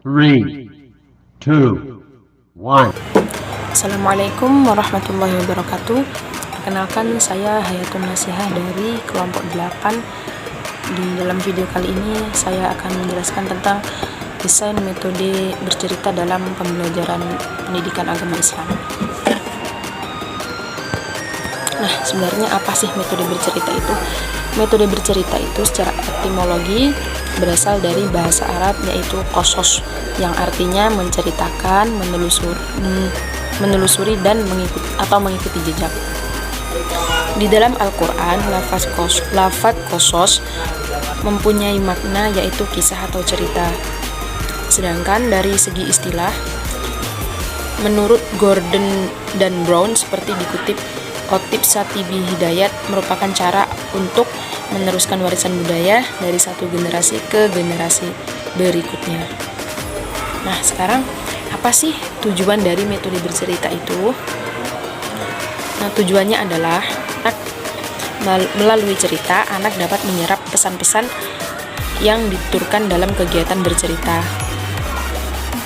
3, 2, 1. Assalamualaikum warahmatullahi wabarakatuh. Perkenalkan, saya Hayatun Nasihah dari kelompok 8. Di dalam video kali ini saya akan menjelaskan tentang desain metode bercerita dalam pembelajaran pendidikan agama Islam. Nah, sebenarnya apa sih metode bercerita itu? Metode bercerita itu secara etimologi berasal dari bahasa Arab, yaitu qasas, yang artinya menceritakan, menelusuri dan mengikuti jejak. Di dalam Al-Quran, lafaz qasas mempunyai makna yaitu kisah atau cerita. Sedangkan dari segi istilah, menurut Gordon dan Brown, seperti dikutip, Kotib Satibi Hidayat merupakan cara untuk meneruskan warisan budaya dari satu generasi ke generasi berikutnya. Nah, sekarang apa sih tujuan dari metode bercerita itu? Nah, tujuannya adalah melalui cerita anak dapat menyerap pesan-pesan yang dituturkan dalam kegiatan bercerita.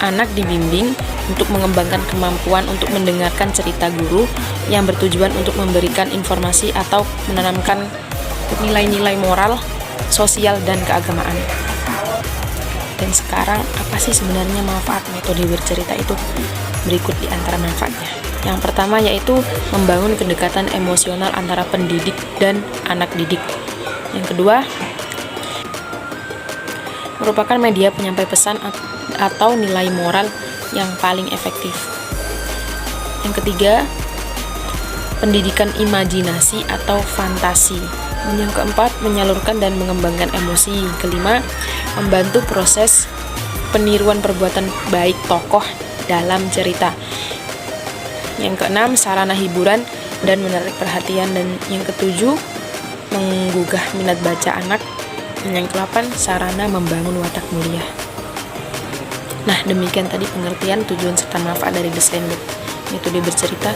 Anak dibimbing untuk mengembangkan kemampuan untuk mendengarkan cerita guru yang bertujuan untuk memberikan informasi atau menanamkan nilai-nilai moral, sosial, dan keagamaan. Dan sekarang, apa sih sebenarnya manfaat metode bercerita itu? Berikut di antara manfaatnya. Yang pertama yaitu membangun kedekatan emosional antara pendidik dan anak didik. Yang kedua, merupakan media penyampai pesan atau nilai moral yang paling efektif. Yang ketiga, pendidikan imajinasi atau fantasi. Yang keempat, menyalurkan dan mengembangkan emosi. Yang kelima, membantu proses peniruan perbuatan baik tokoh dalam cerita. Yang keenam, sarana hiburan dan menarik perhatian. Dan yang ketujuh, menggugah minat baca anak. Dan yang ke-8, sarana membangun watak mulia. Nah, demikian tadi pengertian, tujuan serta manfaat dari desain metode bercerita.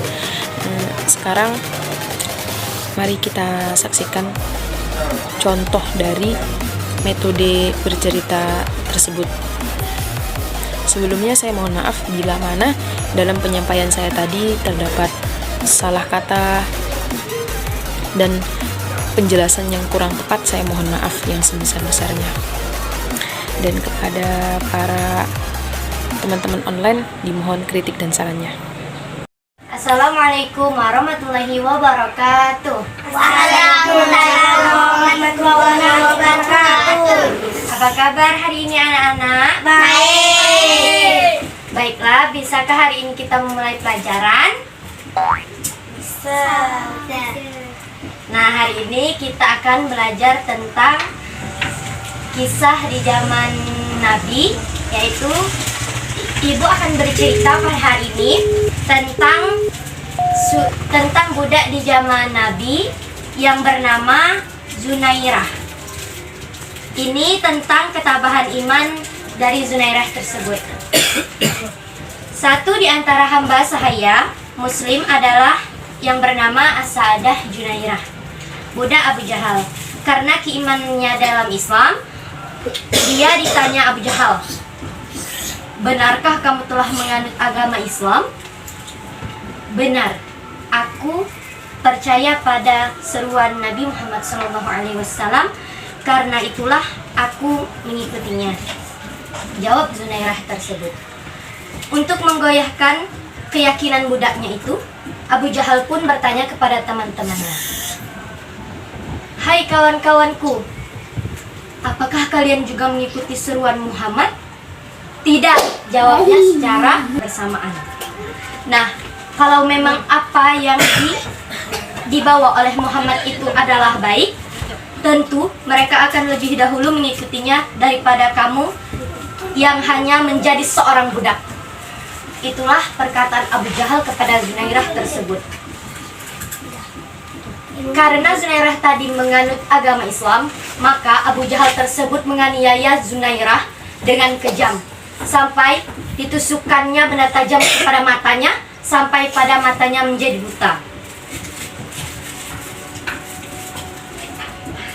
Sekarang mari kita saksikan contoh dari metode bercerita tersebut. Sebelumnya saya mohon maaf bila mana dalam penyampaian saya tadi terdapat salah kata dan penjelasan yang kurang tepat. Saya mohon maaf yang sebesar-besarnya. Dan kepada para teman-teman online dimohon kritik dan sarannya. Assalamualaikum warahmatullahi wabarakatuh. Waalaikumsalam warahmatullahi wabarakatuh. Apa kabar hari ini anak-anak? Baik. Baiklah, bisakah hari ini kita memulai pelajaran? Sudah. Nah, hari ini kita akan belajar tentang kisah di zaman Nabi, yaitu Ibu akan bercerita pada hari ini tentang budak di zaman Nabi yang bernama Zunairah. Ini tentang ketabahan iman dari Zunairah tersebut. Satu di antara hamba sahaya Muslim adalah yang bernama As-Sa'adah Junairah, budak Abu Jahal. Karena keimanannya dalam Islam, dia ditanya Abu Jahal, "Benarkah kamu telah menganut agama Islam?" "Benar, aku percaya pada seruan Nabi Muhammad SAW, karena itulah aku mengikutinya," jawab Zunairah tersebut. Untuk menggoyahkan keyakinan budaknya itu, Abu Jahal pun bertanya kepada teman-temannya, "Hai kawan-kawanku, apakah kalian juga mengikuti seruan Muhammad?" "Tidak," jawabnya secara bersamaan. Nah, kalau memang apa yang dibawa oleh Muhammad itu adalah baik, tentu mereka akan lebih dahulu mengikutinya daripada kamu yang hanya menjadi seorang budak. Itulah perkataan Abu Jahal kepada Zunairah tersebut. Karena Zunairah tadi menganut agama Islam, maka Abu Jahal tersebut menganiaya Zunairah dengan kejam, sampai ditusukkannya benda tajam kepada matanya, sampai pada matanya menjadi buta.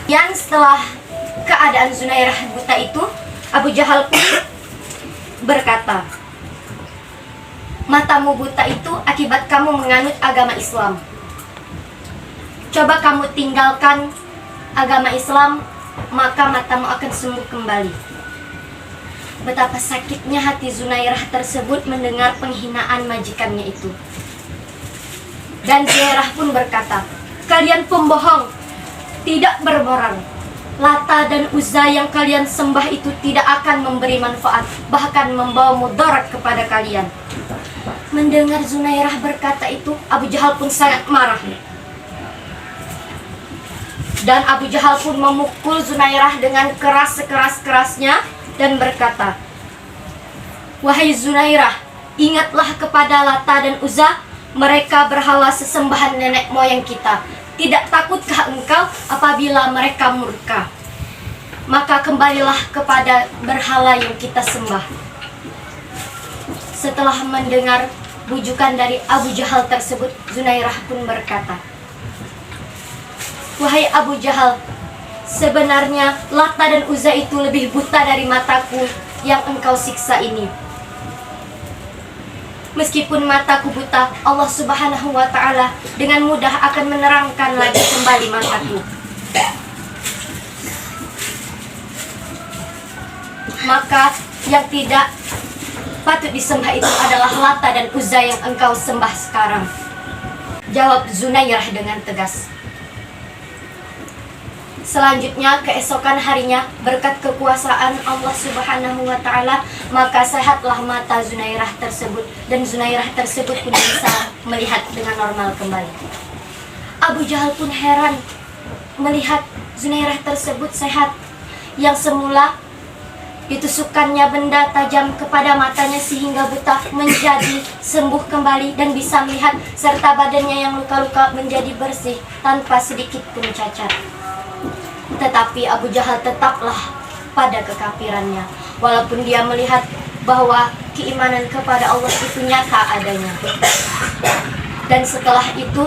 Yang setelah keadaan Zunairah buta itu, Abu Jahal pun berkata, "Matamu buta itu akibat kamu menganut agama Islam. Coba kamu tinggalkan agama Islam, maka matamu akan sembuh kembali." Betapa sakitnya hati Zunairah tersebut mendengar penghinaan majikannya itu. Dan Zunairah pun berkata, "Kalian pembohong, tidak bermoral. Lata dan Uzza yang kalian sembah itu tidak akan memberi manfaat, bahkan membawa mudarat kepada kalian." Mendengar Zunairah berkata itu, Abu Jahal pun sangat marah. Dan Abu Jahal pun memukul Zunairah dengan keras sekeras-kerasnya dan berkata, "Wahai Zunairah, ingatlah kepada Lata dan Uzza, mereka berhala sesembahan nenek moyang kita. Tidak takutkah engkau apabila mereka murka? Maka kembalilah kepada berhala yang kita sembah." Setelah mendengar bujukan dari Abu Jahal tersebut, Zunairah pun berkata, "Wahai Abu Jahal, sebenarnya Lata dan Uzza itu lebih buta dari mataku yang engkau siksa ini. Meskipun mataku buta, Allah Subhanahu wa Ta'ala dengan mudah akan menerangkan lagi kembali mataku. Maka yang tidak patut disembah itu adalah Lata dan Uzza yang engkau sembah sekarang." Jawab Zunairah dengan tegas. Selanjutnya, keesokan harinya, berkat kekuasaan Allah Subhanahu wa Ta'ala, maka sehatlah mata Zunairah tersebut, dan Zunairah tersebut pun bisa melihat dengan normal kembali. Abu Jahal pun heran melihat Zunairah tersebut sehat, yang semula ditusukannya benda tajam kepada matanya sehingga buta menjadi sembuh kembali dan bisa melihat, serta badannya yang luka-luka menjadi bersih tanpa sedikit pun cacat. Tetapi Abu Jahal tetaplah pada kekafirannya, walaupun dia melihat bahwa keimanan kepada Allah itu nyata adanya. Dan setelah itu,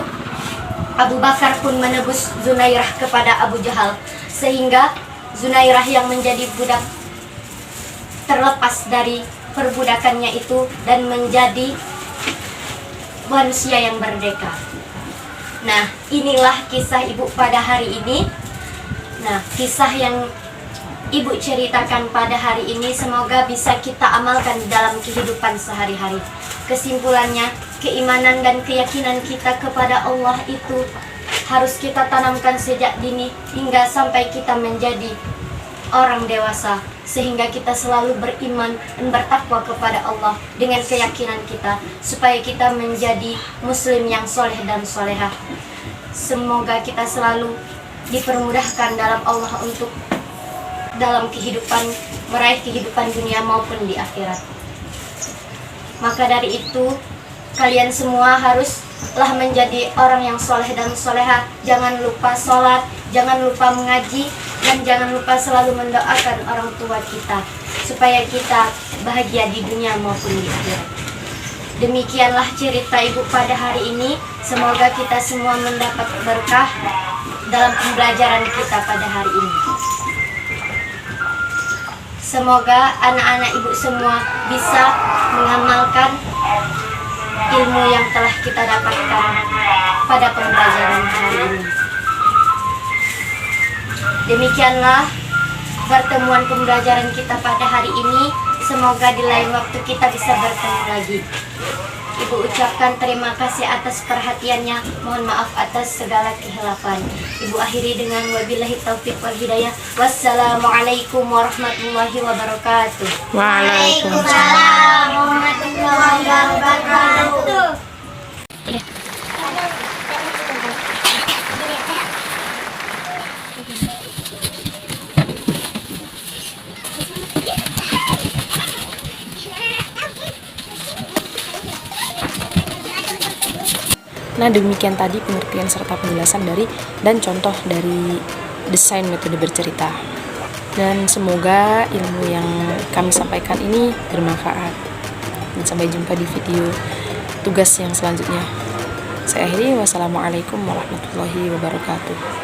Abu Bakar pun menebus Zunairah kepada Abu Jahal, sehingga Zunairah yang menjadi budak terlepas dari perbudakannya itu dan menjadi manusia yang merdeka. Nah, inilah kisah ibu pada hari ini. Nah, kisah yang ibu ceritakan pada hari ini semoga bisa kita amalkan dalam kehidupan sehari-hari. Kesimpulannya, keimanan dan keyakinan kita kepada Allah itu harus kita tanamkan sejak dini hingga sampai kita menjadi orang dewasa, sehingga kita selalu beriman dan bertakwa kepada Allah dengan keyakinan kita, supaya kita menjadi muslim yang soleh dan solehah. Semoga kita selalu dipermudahkan dalam Allah untuk dalam kehidupan, meraih kehidupan dunia maupun di akhirat. Maka dari itu, kalian semua haruslah menjadi orang yang soleh dan soleha. Jangan lupa sholat, jangan lupa mengaji, dan jangan lupa selalu mendoakan orang tua kita supaya kita bahagia di dunia maupun di akhirat. Demikianlah cerita ibu pada hari ini. Semoga kita semua mendapat berkah dalam pembelajaran kita pada hari ini. Semoga anak-anak ibu semua bisa mengamalkan ilmu yang telah kita dapatkan pada pembelajaran hari ini. Demikianlah pertemuan pembelajaran kita pada hari ini. Semoga di lain waktu kita bisa bertemu lagi. Ibu ucapkan terima kasih atas perhatiannya. Mohon maaf atas segala kehilafan. Ibu akhiri dengan wabillahi taufiq wal hidayah. Wassalamualaikum warahmatullahi wabarakatuh. Waalaikumsalam warahmatullahi wabarakatuh. Nah, demikian tadi pengertian serta penjelasan dari dan contoh dari desain metode bercerita. Dan semoga ilmu yang kami sampaikan ini bermanfaat. Dan sampai jumpa di video tugas yang selanjutnya. Saya akhiri, wassalamualaikum warahmatullahi wabarakatuh.